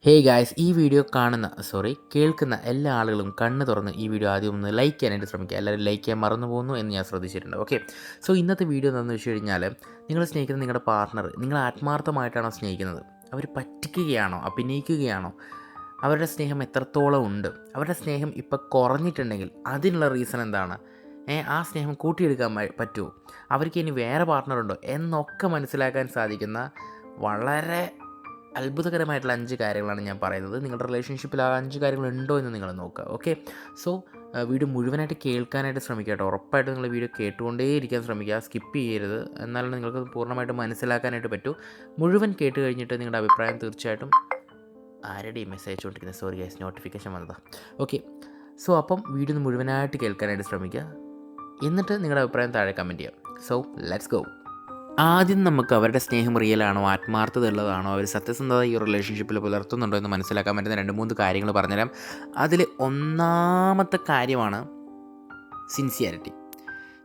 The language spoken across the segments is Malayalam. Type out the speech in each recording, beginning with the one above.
ഹേയ് ഗായ്സ്, ഈ വീഡിയോ കേൾക്കുന്ന എല്ലാ ആളുകളും കണ്ണ് തുറന്ന് ഈ വീഡിയോ ആദ്യം ഒന്ന് ലൈക്ക് ചെയ്യാനായിട്ട് ശ്രമിക്കുക. എല്ലാവരും ലൈക്ക് ചെയ്യാൻ മറന്നു പോകുന്നു എന്ന് ഞാൻ ശ്രദ്ധിച്ചിട്ടുണ്ട്. ഓക്കെ, സോ ഇന്നത്തെ വീഡിയോ എന്താണെന്ന് വെച്ച് കഴിഞ്ഞാൽ, നിങ്ങൾ സ്നേഹിക്കുന്ന നിങ്ങളുടെ പാർട്ണർ നിങ്ങൾ ആത്മാർത്ഥമായിട്ടാണോ സ്നേഹിക്കുന്നത്? അവർ പറ്റിക്കുകയാണോ, അഭിനയിക്കുകയാണോ? അവരുടെ സ്നേഹം എത്രത്തോളം ഉണ്ട്? അവരുടെ സ്നേഹം ഇപ്പോൾ കുറഞ്ഞിട്ടുണ്ടെങ്കിൽ അതിനുള്ള റീസൺ എന്താണ്? ആ സ്നേഹം കൂട്ടിയെടുക്കാൻ പറ്റുമോ? അവർക്ക് ഇനി വേറെ പാർട്ണറുണ്ടോ എന്നൊക്കെ മനസ്സിലാക്കാൻ സാധിക്കുന്ന വളരെ അത്ഭുതകരമായിട്ടുള്ള 5 കാര്യങ്ങളാണ് ഞാൻ പറയുന്നത്. നിങ്ങളുടെ റിലേഷൻഷിപ്പിൽ ആ 5 കാര്യങ്ങളുണ്ടോ എന്ന് നിങ്ങൾ നോക്കുക. ഓക്കെ, സോ വീഡിയോ മുഴുവനായിട്ട് കേൾക്കാനായിട്ട് ശ്രമിക്കുക കേട്ടോ. ഉറപ്പായിട്ടും നിങ്ങൾ വീഡിയോ കേട്ടുകൊണ്ടേയിരിക്കാൻ ശ്രമിക്കുക, സ്കിപ്പ് ചെയ്യരുത്. എന്നാലും നിങ്ങൾക്ക് പൂർണ്ണമായിട്ട് മനസ്സിലാക്കാനായിട്ട് പറ്റൂ. മുഴുവൻ കേട്ട് കഴിഞ്ഞിട്ട് നിങ്ങളുടെ അഭിപ്രായം തീർച്ചയായിട്ടും ആരുടെയും മെസ്സേജ് അയച്ചുകൊണ്ടിരിക്കുന്നത്, സോറി ഗൈസ്, നോട്ടിഫിക്കേഷൻ വന്നതാണ്. ഓക്കെ, സോ അപ്പം വീഡിയോ ഒന്ന് മുഴുവനായിട്ട് കേൾക്കാനായിട്ട് ശ്രമിക്കുക. എന്നിട്ട് നിങ്ങളുടെ അഭിപ്രായം താഴെ കമൻറ്റ് ചെയ്യാം. So let's go. ആദ്യം നമുക്ക് അവരുടെ സ്നേഹം റിയലാണോ, ആത്മാർത്ഥത ഉള്ളതാണോ, അവർ സത്യസന്ധത ഈ റിലേഷൻഷിപ്പിൽ പുലർത്തുന്നുണ്ടോ എന്ന് മനസ്സിലാക്കാൻ പറ്റുന്ന 2-3 കാര്യങ്ങൾ പറഞ്ഞുതരാം. അതിൽ ഒന്നാമത്തെ കാര്യമാണ് സിൻസിയാരിറ്റി.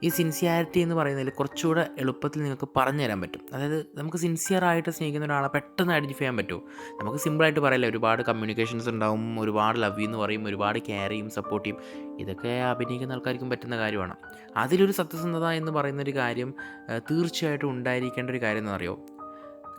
ഈ സിൻസിയാരിറ്റി എന്ന് പറയുന്നതിൽ കുറച്ചുകൂടെ എളുപ്പത്തിൽ നിങ്ങൾക്ക് പറഞ്ഞു തരാൻ പറ്റും. അതായത് നമുക്ക് സിൻസിയറായിട്ട് സ്നേഹിക്കുന്ന ഒരാളെ പെട്ടെന്ന് ഐഡൻറ്റിഫൈ ചെയ്യാൻ പറ്റുമോ? നമുക്ക് സിമ്പിളായിട്ട് പറയില്ല, ഒരുപാട് കമ്മ്യൂണിക്കേഷൻസ് ഉണ്ടാവും, ഒരുപാട് ലവ് എന്ന് പറയും, ഒരുപാട് കെയർ ചെയ്യും, സപ്പോർട്ട് ചെയ്യും. ഇതൊക്കെ അഭിനയിക്കുന്ന ആൾക്കാർക്കും പറ്റുന്ന കാര്യമാണ്. അതിലൊരു സത്യസന്ധത എന്ന് പറയുന്നൊരു കാര്യം തീർച്ചയായിട്ടും ഉണ്ടായിരിക്കേണ്ട ഒരു കാര്യം എന്നറിയോ?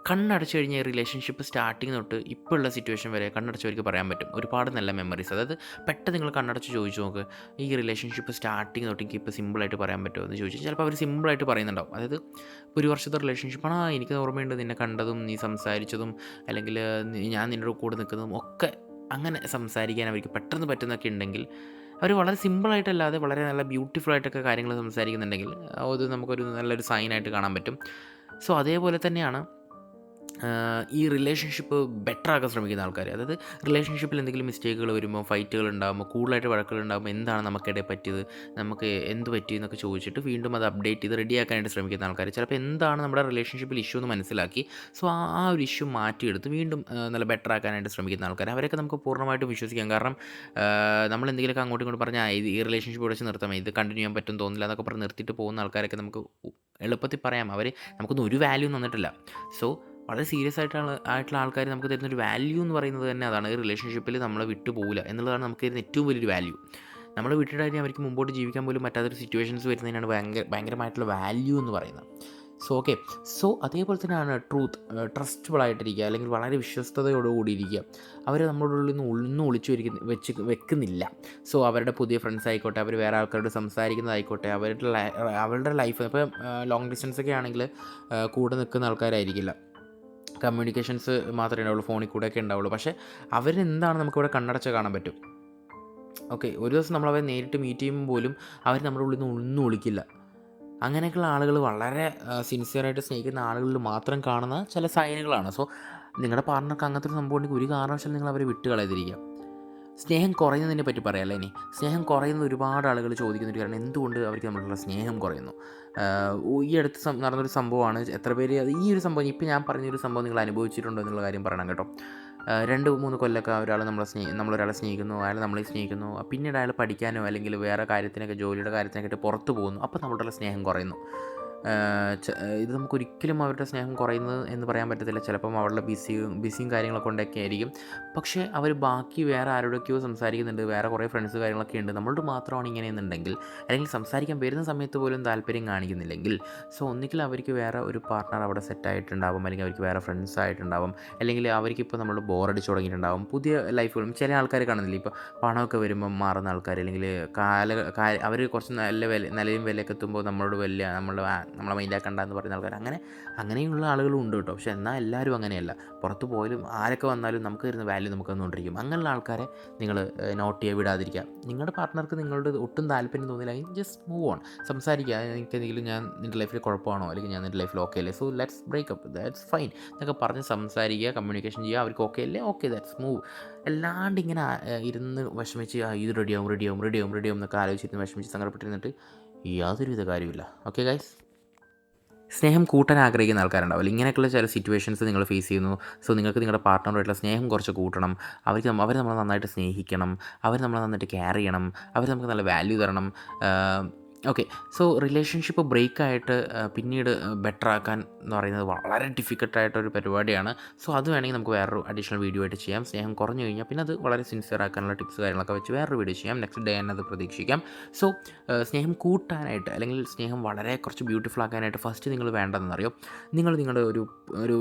കണ്ണടച്ച് കഴിഞ്ഞാൽ റിലേഷൻഷിപ്പ് സ്റ്റാർട്ടിങ് തൊട്ട് ഇപ്പോൾ ഉള്ള സിറ്റുവേഷൻ വരെ കണ്ണടച്ചവർക്ക് പറയാൻ പറ്റും ഒരുപാട് നല്ല മെമ്മറീസ്. അതായത് പെട്ടെന്ന് നിങ്ങൾ കണ്ണടച്ച് ചോദിച്ചു നോക്ക്, ഈ റിലേഷൻഷിപ്പ് സ്റ്റാർട്ടിങ് തൊട്ട് എനിക്ക് ഇപ്പോൾ സിമ്പിളായിട്ട് പറയാൻ പറ്റുമോ എന്ന് ചോദിച്ചാൽ ചിലപ്പോൾ അവർ സിമ്പിളായിട്ട് പറയുന്നുണ്ടാവും. അതായത് ഒരു വർഷത്തെ റിലേഷൻഷിപ്പാണ്, എനിക്ക് ഓർമ്മയുണ്ട് നിന്നെ കണ്ടതും നീ സംസാരിച്ചതും അല്ലെങ്കിൽ ഞാൻ നിന്നോട് കൂടെ നിൽക്കുന്നതും ഒക്കെ. അങ്ങനെ സംസാരിക്കാൻ അവർക്ക് പെട്ടെന്ന് പറ്റുന്നൊക്കെ ഉണ്ടെങ്കിൽ അവർ വളരെ സിമ്പിളായിട്ടല്ലാതെ വളരെ നല്ല ബ്യൂട്ടിഫുൾ ആയിട്ടൊക്കെ കാര്യങ്ങൾ സംസാരിക്കുന്നുണ്ടെങ്കിൽ അത് നമുക്കൊരു നല്ലൊരു സൈനായിട്ട് കാണാൻ പറ്റും. സോ അതേപോലെ തന്നെയാണ് ഈ റിലേഷൻഷിപ്പ് ബെറ്ററാക്കാൻ ശ്രമിക്കുന്ന ആൾക്കാർ. അതായത് റിലേഷൻഷിപ്പിൽ എന്തെങ്കിലും മിസ്റ്റേക്കുകൾ വരുമ്പോൾ, ഫൈറ്റുകൾ ഉണ്ടാകുമ്പോൾ, കൂടുതലായിട്ട് വഴക്കുകൾ ഉണ്ടാകുമ്പോൾ, എന്താണ് നമുക്കിടയിൽ പറ്റിയത്, നമുക്ക് എന്ത് പറ്റി എന്നൊക്കെ ചോദിച്ചിട്ട് വീണ്ടും അത് അപ്ഡേറ്റ് ചെയ്ത് റെഡിയാക്കാനായിട്ട് ശ്രമിക്കുന്ന ആൾക്കാർ. ചിലപ്പോൾ എന്താണ് നമ്മുടെ റിലേഷൻഷിപ്പിൽ ഇഷ്യൂ എന്ന് മനസ്സിലാക്കി സോ ആ ഒരു ഇഷ്യൂ മാറ്റിയെടുത്ത് വീണ്ടും നല്ല ബെറ്റർ ആക്കാനായിട്ട് ശ്രമിക്കുന്ന ആൾക്കാർ. അവരൊക്കെ നമുക്ക് പൂർണ്ണമായിട്ടും വിശ്വസിക്കാം. കാരണം നമ്മൾ എന്തെങ്കിലുമൊക്കെ അങ്ങോട്ടും ഇങ്ങോട്ടും പറഞ്ഞാൽ ഈ റിലേഷൻഷിപ്പ് ഇവിടെ വെച്ച് നിർത്താം, ഇത് കണ്ടിന്യൂ ചെയ്യാൻ പറ്റും തോന്നില്ല എന്നൊക്കെ പറഞ്ഞ് നിർത്തിയിട്ട് പോകുന്ന ആൾക്കാരൊക്കെ നമുക്ക് എളുപ്പത്തിൽ പറയാം, അവർ നമുക്കൊന്നും ഒരു വാല്യൂ തന്നിട്ടില്ല. സോ വളരെ സീരിയസ് ആയിട്ടുള്ള ആൾക്കാർ നമുക്ക് തരുന്നൊരു വാല്യൂ എന്ന് പറയുന്നത് തന്നെ അതാണ്. ഈ റിലേഷൻഷിപ്പിൽ നമ്മളെ വിട്ടു പോകില്ല എന്നുള്ളതാണ് നമുക്ക് തരുന്ന ഏറ്റവും വലിയൊരു വാല്യൂ. നമ്മൾ വിട്ടിട്ട് കഴിഞ്ഞാൽ അവർക്ക് മുമ്പോട്ട് ജീവിക്കാൻ പോലും പറ്റാത്തൊരു സിറ്റുവേഷൻസ് വരുന്നതിനാണ് ഭയങ്കരമായിട്ടുള്ള വാല്യൂ എന്ന് പറയുന്നത്. സോ ഓക്കെ, സോ അതേപോലെ തന്നെയാണ് ട്രസ്റ്റബിളായിട്ടിരിക്കുക, അല്ലെങ്കിൽ വളരെ വിശ്വസ്തയോടുകൂടി ഇരിക്കുക. അവർ നമ്മുടെ ഉള്ളിൽ നിന്ന് ഒന്നും വെക്കുന്നില്ല. സോ അവരുടെ പുതിയ ഫ്രണ്ട്സ് ആയിക്കോട്ടെ, അവർ വേറെ ആൾക്കാരോട് സംസാരിക്കുന്നതായിക്കോട്ടെ, അവരുടെ ലൈഫ് ഇപ്പം ലോങ് ഡിസ്റ്റൻസ് ഒക്കെ ആണെങ്കിൽ കൂടെ നിൽക്കുന്ന ആൾക്കാരായിരിക്കില്ല, കമ്മ്യൂണിക്കേഷൻസ് മാത്രമേ ഉണ്ടാവുള്ളൂ, ഫോണിൽ കൂടെയൊക്കെ ഉണ്ടാവുള്ളൂ. പക്ഷേ അവരെന്താണ് നമുക്കിവിടെ കണ്ണടച്ച് കാണാൻ പറ്റും. ഓക്കെ, ഒരു ദിവസം നമ്മളവരെ നേരിട്ട് മീറ്റ് ചെയ്യുമ്പോൾ പോലും അവർ നമ്മുടെ ഉള്ളിൽ നിന്ന് ഒന്നും ഒളിക്കില്ല. അങ്ങനെയൊക്കെയുള്ള ആളുകൾ വളരെ സിൻസിയറായിട്ട് സ്നേഹിക്കുന്ന ആളുകളിൽ മാത്രം കാണുന്ന ചില സൈനുകളാണ്. സോ നിങ്ങളുടെ പാർട്ണർക്ക് അങ്ങനത്തെ ഒരു സംഭവം ഉണ്ടെങ്കിൽ ഒരു കാരണവശാലും നിങ്ങൾ അവരെ വിട്ട് കളയാതിരിക്കുക. സ്നേഹം കുറയുന്നതിനെ പറ്റി പറയാമല്ലോ ഇനി. സ്നേഹം കുറയുന്നത് ഒരുപാട് ആളുകൾ ചോദിക്കുന്നൊരു കാരണം, എന്തുകൊണ്ട് അവർക്ക് നമ്മളുള്ള സ്നേഹം കുറയുന്നു? ഈ അടുത്ത് നടന്നൊരു സംഭവമാണ്. എത്ര പേര് ഈ ഒരു സംഭവം, ഇപ്പോൾ ഞാൻ പറഞ്ഞൊരു സംഭവം നിങ്ങൾ അനുഭവിച്ചിട്ടുണ്ടോ എന്നുള്ള കാര്യം പറയണം കേട്ടോ. 2-3 കൊല്ലമൊക്കെ നമ്മളൊരാളെ സ്നേഹിക്കുന്നു, അയാൾ നമ്മളെ സ്നേഹിക്കുന്നു, പിന്നീട് അയാൾ പഠിക്കാനോ അല്ലെങ്കിൽ വേറെ കാര്യത്തിനൊക്കെ, ജോലിയുടെ കാര്യത്തിനൊക്കെ ആയിട്ട് പുറത്ത് പോകുന്നു. അപ്പോൾ നമ്മളുടെ സ്നേഹം കുറയുന്നു. ഇത് നമുക്കൊരിക്കലും അവരുടെ സ്നേഹം കുറയുന്നത് എന്ന് പറയാൻ പറ്റത്തില്ല. ചിലപ്പം അവരുടെ ബിസിയും കാര്യങ്ങളൊക്കെ കൊണ്ടൊക്കെ ആയിരിക്കും. പക്ഷേ അവർ ബാക്കി വേറെ ആരോടൊക്കെയോ സംസാരിക്കുന്നുണ്ട്, വേറെ കുറേ ഫ്രണ്ട്സ് കാര്യങ്ങളൊക്കെ ഉണ്ട്, നമ്മളോട് മാത്രമാണ് ഇങ്ങനെയെന്നുണ്ടെങ്കിൽ, അല്ലെങ്കിൽ സംസാരിക്കാൻ വരുന്ന സമയത്ത് പോലും താല്പര്യം കാണിക്കുന്നില്ലെങ്കിൽ, സോ ഒന്നുകിൽ അവർക്ക് വേറെ ഒരു പാർട്ണർ അവിടെ സെറ്റായിട്ടുണ്ടാവും, അല്ലെങ്കിൽ അവർക്ക് വേറെ ഫ്രണ്ട്സ് ആയിട്ടുണ്ടാവും, അല്ലെങ്കിൽ അവർക്കിപ്പോൾ നമ്മൾ ബോറടിച്ച് തുടങ്ങിയിട്ടുണ്ടാവും. പുതിയ ലൈഫുകളും ചില ആൾക്കാർ കാണുന്നില്ല, ഇപ്പോൾ പണമൊക്കെ വരുമ്പം മാറുന്ന ആൾക്കാർ, അല്ലെങ്കിൽ അവർ കുറച്ച് നിലയും വിലയൊക്കെ എത്തുമ്പോൾ നമ്മളോട് നമ്മളെ മൈൻഡാക്കണ്ട എന്ന് പറയുന്ന ആൾക്കാർ, അങ്ങനെയുള്ള ആളുകളും ഉണ്ട് കേട്ടോ. പക്ഷേ എന്നാൽ എല്ലാവരും അങ്ങനെയല്ല. പുറത്ത് പോയാലും ആരൊക്കെ വന്നാലും നമുക്ക് തരുന്ന വാല്യൂ നമുക്ക് തന്നുകൊണ്ടിരിക്കും. അങ്ങനെയുള്ള ആൾക്കാരെ നിങ്ങൾ നോട്ട് ചെയ്യാൻ വിടാതിരിക്കുക. നിങ്ങളുടെ പാർട്ട്ണർക്ക് നിങ്ങളുടെ ഒട്ടും താല്പര്യം തോന്നില്ലെങ്കിൽ ജസ്റ്റ് മൂവ് ഓൺ. സംസാരിക്കുക, എനിക്കെന്തെങ്കിലും ഞാൻ നിൻ്റെ ലൈഫിൽ കുഴപ്പമാണോ, അല്ലെങ്കിൽ ഞാൻ നിൻ്റെ ലൈഫിൽ ഓക്കെ അല്ലേ, so let's breakup, that's fine എന്നൊക്കെ പറഞ്ഞ് സംസാരിക്കുക, കമ്മ്യൂണിക്കേഷൻ ചെയ്യുക. അവർക്ക് ഓക്കെ അല്ലേ, ഓക്കെ, ദാറ്റ്സ് മൂവ്. അല്ലാണ്ട് ഇങ്ങനെ ഇരുന്ന് വിഷമിച്ച് ഇത് റെഡിയാവും എന്നൊക്കെ ആലോചിച്ചിരുന്ന് വിഷമിച്ച് സങ്കടപ്പെട്ടിരുന്നിട്ട് യാതൊരുവിധ കാര്യമില്ല. ഓക്കെ ഗൈസ്, സ്നേഹം കൂട്ടാൻ ആഗ്രഹിക്കുന്ന ആൾക്കാരുണ്ടാവില്ല. ഇങ്ങനെയൊക്കെയുള്ള ചില സിറ്റുവേഷൻസ് നിങ്ങൾ ഫേസ് ചെയ്യുന്നു. സോ നിങ്ങൾക്ക് നിങ്ങളുടെ പാർട്ട്ണറുമായിട്ടുള്ള സ്നേഹം കുറച്ച് കൂട്ടണം. അവർ നമ്മളെ നന്നായിട്ട് സ്നേഹിക്കണം, അവർ നമ്മളെ നന്നായിട്ട് കെയർ ചെയ്യണം, അവർ നമുക്ക് നല്ല വാല്യൂ തരണം. ഓക്കെ. സോ റിലേഷൻഷിപ്പ് ബ്രേക്കായിട്ട് പിന്നീട് ബെറ്റർ ആക്കാൻ എന്ന് പറയുന്നത് വളരെ ഡിഫിക്കൽട്ടായിട്ടൊരു പരിപാടിയാണ്. സോ അത് വേണമെങ്കിൽ നമുക്ക് വേറൊരു അഡീഷണൽ വീഡിയോ ആയിട്ട് ചെയ്യാം. സ്നേഹം കുറഞ്ഞു കഴിഞ്ഞാൽ പിന്നെ അത് വളരെ സിൻസിയർ ആക്കാനുള്ള ടിപ്സ് കാര്യങ്ങളൊക്കെ വെച്ച് വേറൊരു വീഡിയോ ചെയ്യാം. നെക്സ്റ്റ് ഡേ തന്നെ അത് പ്രതീക്ഷിക്കാം. സോ സ്നേഹം കൂട്ടാനായിട്ട് അല്ലെങ്കിൽ സ്നേഹം വളരെ കുറച്ച് ബ്യൂട്ടിഫുൾ ആക്കാനായിട്ട് ഫസ്റ്റ് നിങ്ങൾ വേണ്ടതെന്നറിയോ, നിങ്ങൾ നിങ്ങളുടെ ഒരു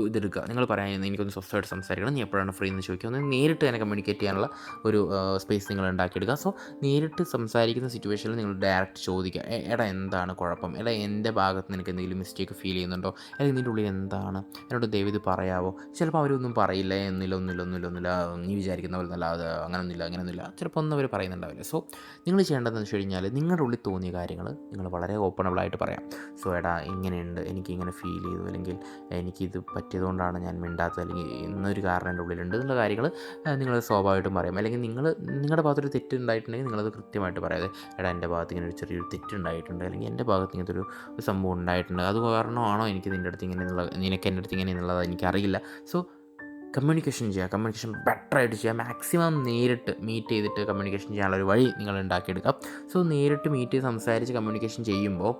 ഇതെടുക്കുക. നിങ്ങൾ പറയാൻ എനിക്കൊന്ന് സ്വസ്ഥമായിട്ട് സംസാരിക്കണം, നീ എപ്പോഴാണ് ഫ്രീ എന്ന് ചോദിക്കുക. ഒന്ന് നേരിട്ട് തന്നെ കമ്മ്യൂണിക്കേറ്റ് ചെയ്യാനുള്ള ഒരു സ്പേസ് നിങ്ങൾ ഉണ്ടാക്കിയെടുക്കുക. സോ നേരിട്ട് സംസാരിക്കുന്ന സിറ്റുവേഷനിൽ നിങ്ങൾ ഡയറക്റ്റ് ചോദിക്കുക, എടാ എന്താണ് കുഴപ്പം, എടാ എൻ്റെ ഭാഗത്ത് നിനക്ക് എന്തെങ്കിലും മിസ്റ്റേക്ക് ഫീൽ ചെയ്യുന്നുണ്ടോ, അല്ലെങ്കിൽ നിൻ്റെ ഉള്ളിൽ എന്താണ്, എന്നോട് ദയവ് ഇത് പറയാവോ. ചിലപ്പോൾ അവരൊന്നും പറയില്ല, ഒന്നുമില്ല നീ വിചാരിക്കുന്ന പോലെ നല്ല അത് അങ്ങനെയൊന്നുമില്ല ചിലപ്പോൾ ഒന്നും അവർ പറയുന്നുണ്ടാവില്ല. സോ നിങ്ങൾ ചെയ്യേണ്ടതെന്ന് വെച്ച് കഴിഞ്ഞാൽ നിങ്ങളുടെ ഉള്ളിൽ തോന്നിയ കാര്യങ്ങൾ നിങ്ങൾ വളരെ ഓപ്പണബിളായിട്ട് പറയാം. സോ എടാ ഇങ്ങനെയുണ്ട്, എനിക്കിങ്ങനെ ഫീൽ ചെയ്തു, അല്ലെങ്കിൽ എനിക്കിത് പറ്റിയതുകൊണ്ടാണ് ഞാൻ മിണ്ടാത്തത്, അല്ലെങ്കിൽ ഇന്നൊരു കാരണം എൻ്റെ ഉള്ളിലുണ്ട് എന്നുള്ള കാര്യങ്ങൾ നിങ്ങൾ സ്വാഭാവികമായിട്ടും പറയാം. അല്ലെങ്കിൽ നിങ്ങളുടെ ഭാഗത്തൊരു തെറ്റുണ്ടായിട്ടുണ്ടെങ്കിൽ നിങ്ങളത് കൃത്യമായിട്ട് പറയാതെ, എടാ എൻ്റെ ഭാഗത്ത് ഇങ്ങനെ ഒരു ചെറിയൊരു തെറ്റുണ്ടായിട്ടുണ്ട്, അല്ലെങ്കിൽ എൻ്റെ ഭാഗത്ത് ഇങ്ങനത്തെ ഒരു സംഭവം ഉണ്ടായിട്ടുണ്ട്, അത് കാരണമാണോ എനിക്ക് നിൻ്റെ അടുത്ത് നിനക്ക് എൻ്റെ അടുത്ത് ഇങ്ങനെ എന്നുള്ളത് എനിക്കറിയില്ല. സോ കമ്മ്യൂണിക്കേഷൻ ചെയ്യുക, കമ്മ്യൂണിക്കേഷൻ ബെറ്ററായിട്ട് ചെയ്യുക. മാക്സിമം നേരിട്ട് മീറ്റ് ചെയ്തിട്ട് കമ്മ്യൂണിക്കേഷൻ ചെയ്യാനുള്ളൊരു വഴി നിങ്ങൾ ഉണ്ടാക്കിയെടുക്കുക. സോ നേരിട്ട് മീറ്റ് ചെയ്ത് സംസാരിച്ച് കമ്മ്യൂണിക്കേഷൻ ചെയ്യുമ്പോൾ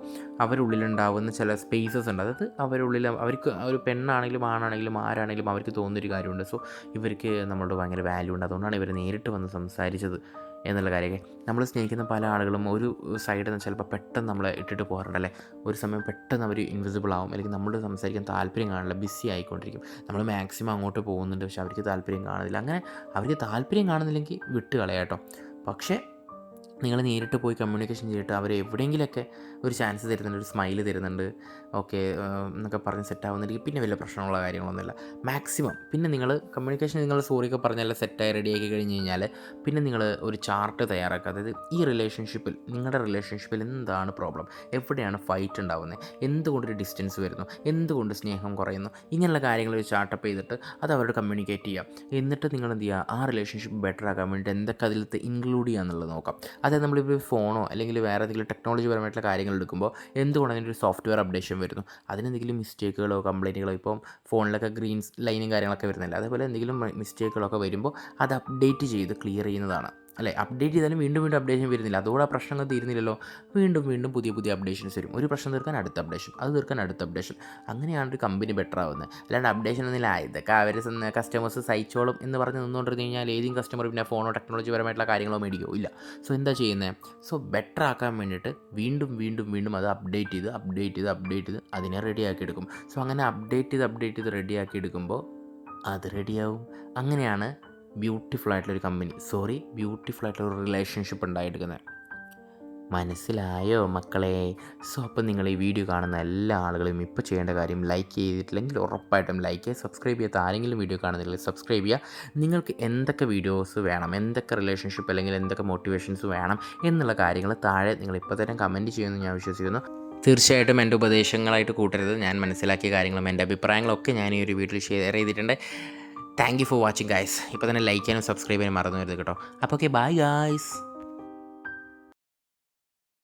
അവരുള്ളിലുണ്ടാവുന്ന ചില സ്പേസസ് ഉണ്ട്. അതായത് അവർക്ക് ഒരു പെണ്ണാണെങ്കിലും ആണാണെങ്കിലും ആരാണെങ്കിലും അവർക്ക് തോന്നുന്നൊരു കാര്യമുണ്ട്. സോ ഇവർക്ക് നമ്മളോട് ഭയങ്കര വാല്യൂ ഉണ്ട്, അതുകൊണ്ടാണ് ഇവർ നേരിട്ട് വന്ന് സംസാരിച്ചത് എന്നുള്ള കാര്യമൊക്കെ. നമ്മൾ സ്നേഹിക്കുന്ന പല ആളുകളും ഒരു സൈഡിൽ നിന്ന് ചിലപ്പോൾ പെട്ടെന്ന് നമ്മളെ ഇട്ടിട്ട് പോകാറുണ്ടല്ലേ. ഒരു സമയം പെട്ടെന്ന് അവർ ഇൻവിസിബിൾ ആവും, അല്ലെങ്കിൽ നമ്മൾ സംസാരിക്കാൻ താല്പര്യം കാണില്ല, ബിസി ആയിക്കൊണ്ടിരിക്കും. നമ്മൾ മാക്സിമം അങ്ങോട്ട് പോകുന്നുണ്ട്, പക്ഷെ അവർക്ക് താല്പര്യം കാണുന്നില്ല. അങ്ങനെ അവർക്ക് താല്പര്യം കാണുന്നില്ലെങ്കിൽ വിട്ട് കളയാട്ടോ. പക്ഷേ നിങ്ങൾ നേരിട്ട് പോയി കമ്മ്യൂണിക്കേഷൻ ചെയ്തിട്ട് അവർ എവിടെയെങ്കിലുമൊക്കെ ഒരു ചാൻസ് തരുന്നുണ്ട്, ഒരു സ്മൈൽ തരുന്നുണ്ട്, ഓക്കെ എന്നൊക്കെ പറഞ്ഞ് സെറ്റാവുന്നുണ്ടെങ്കിൽ പിന്നെ വലിയ പ്രശ്നമുള്ള കാര്യങ്ങളൊന്നുമില്ല. മാക്സിമം പിന്നെ നിങ്ങൾ കമ്മ്യൂണിക്കേഷൻ നിങ്ങൾ സോറിയൊക്കെ പറഞ്ഞാൽ സെറ്റായി റെഡിയാക്കി കഴിഞ്ഞ് കഴിഞ്ഞാൽ പിന്നെ നിങ്ങൾ ഒരു ചാർട്ട് തയ്യാറാക്കുക. അതായത് ഈ നിങ്ങളുടെ റിലേഷൻഷിപ്പിൽ എന്താണ് പ്രോബ്ലം, എവിടെയാണ് ഫൈറ്റ് ഉണ്ടാകുന്നത്, എന്തുകൊണ്ടൊരു ഡിസ്റ്റൻസ് വരുന്നു, എന്തുകൊണ്ട് സ്നേഹം കുറയുന്നു, ഇങ്ങനെയുള്ള കാര്യങ്ങൾ ഒരു ചാർട്ടപ്പ് ചെയ്തിട്ട് അത് അവരോട് കമ്മ്യൂണിക്കേറ്റ് ചെയ്യുക. എന്നിട്ട് നിങ്ങൾ എന്ത് ചെയ്യുക, ആ റിലേഷൻഷിപ്പ് ബെറ്റർ ആക്കാൻ വേണ്ടിയിട്ട് എന്തൊക്കെ അതിലത്തെ ഇൻക്ലൂഡ് ചെയ്യുക എന്നുള്ളത് നോക്കാം. അതായത് നമ്മളിപ്പോൾ ഫോണോ അല്ലെങ്കിൽ വേറെ എന്തെങ്കിലും ടെക്നോളജി പരമായിട്ടുള്ള കാര്യങ്ങൾ എടുക്കുമ്പോൾ എന്തുകൊണ്ട് അതിനൊരു സോഫ്റ്റ്വെയർ അപ്ഡേഷൻ വരുന്നു, അതിനെന്തെങ്കിലും മിസ്റ്റേക്കുകളോ കംപ്ലയിൻറ്റുകളോ, ഇപ്പം ഫോണിലൊക്കെ ഗ്രീൻ ലൈനും കാര്യങ്ങളൊക്കെ വരുന്നില്ല, അതേപോലെ എന്തെങ്കിലും മിസ്റ്റേക്കുകളൊക്കെ വരുമ്പോൾ അത് അപ്ഡേറ്റ് ചെയ്ത് ക്ലിയർ ചെയ്യുന്നതാണ്. അല്ലേ, അപ്ഡേറ്റ് ചെയ്താലും വീണ്ടും അപ്ഡേഷൻ വരുന്നില്ല, അതോടെ ആ പ്രശ്നങ്ങൾ തീരുന്നില്ലല്ലോ. വീണ്ടും പുതിയ അപ്ഡേഷൻസ് വരും. ഒരു പ്രശ്നം തീർക്കാൻ അടുത്ത അപ്ഡേഷൻ, അത് തീർക്കാൻ അടുത്ത അപ്ഡേഷൻ. അങ്ങനെയാണ് ഒരു കമ്പനി ബെറ്റർ ആവുന്നത്. അല്ലാണ്ട് അപ്ഡേഷൻ ഒന്നുമില്ല, ഇതൊക്കെ അവർ കസ്റ്റമേഴ്സ് സഹിച്ചോളും എന്ന് പറഞ്ഞ് നിന്നുകൊണ്ടിരുന്ന് കഴിഞ്ഞാൽ ഏതെങ്കിലും കസ്റ്റമർ പിന്നെ ഫോണോ ടെക്നോളജി പരമായിട്ടുള്ള കാര്യങ്ങളോ മേടിക്കോ ഇല്ല. സോ എന്താ ചെയ്യുന്നത്, സോ ബെറ്റർ ആക്കാൻ വേണ്ടിയിട്ട് വീണ്ടും അത് അപ്ഡേറ്റ് ചെയ്ത് അതിനെ റെഡിയാക്കി എടുക്കും. സോ അങ്ങനെ അപ്ഡേറ്റ് ചെയ്ത് റെഡിയാക്കി എടുക്കുമ്പോൾ അത് റെഡിയാവും. അങ്ങനെയാണ് ബ്യൂട്ടിഫുൾ ആയിട്ടുള്ളൊരു റിലേഷൻഷിപ്പ് ഉണ്ടായെടുക്കുന്നത്. മനസ്സിലായോ മക്കളെ? സോ അപ്പോൾ നിങ്ങൾ ഈ വീഡിയോ കാണുന്ന എല്ലാ ആളുകളും ഇപ്പോൾ ചെയ്യേണ്ട കാര്യം, ലൈക്ക് ചെയ്തിട്ടില്ലെങ്കിൽ ഉറപ്പായിട്ടും ലൈക്ക് ചെയ്യുക. സബ്സ്ക്രൈബ് ചെയ്യാത്ത ആരെങ്കിലും വീഡിയോ കാണുന്നില്ലെങ്കിൽ സബ്സ്ക്രൈബ് ചെയ്യുക. നിങ്ങൾക്ക് എന്തൊക്കെ വീഡിയോസ് വേണം, എന്തൊക്കെ റിലേഷൻഷിപ്പ് അല്ലെങ്കിൽ എന്തൊക്കെ മോട്ടിവേഷൻസ് വേണം എന്നുള്ള കാര്യങ്ങൾ താഴെ നിങ്ങൾ ഇപ്പോൾ തന്നെ കമൻറ്റ് ചെയ്യുമെന്ന് ഞാൻ വിശ്വസിക്കുന്നു. തീർച്ചയായിട്ടും എൻ്റെ ഉപദേശങ്ങളായിട്ട് കൂട്ടരുത്. ഞാൻ മനസ്സിലാക്കിയ കാര്യങ്ങളും എൻ്റെ അഭിപ്രായങ്ങളൊക്കെ ഞാൻ ഈ ഒരു വീഡിയോയിൽ ഷെയർ ചെയ്തിട്ടുണ്ട്. Thank you for watching guys. ഇപ്പോൾ തന്നെ ലൈക്ക് ചെയ്യാനും സബ്സ്ക്രൈബ് ചെയ്യാനും മറന്നു വരുത് കേട്ടോ. അപ്പോൾ ഓക്കെ, ബൈ ഗൈസ്.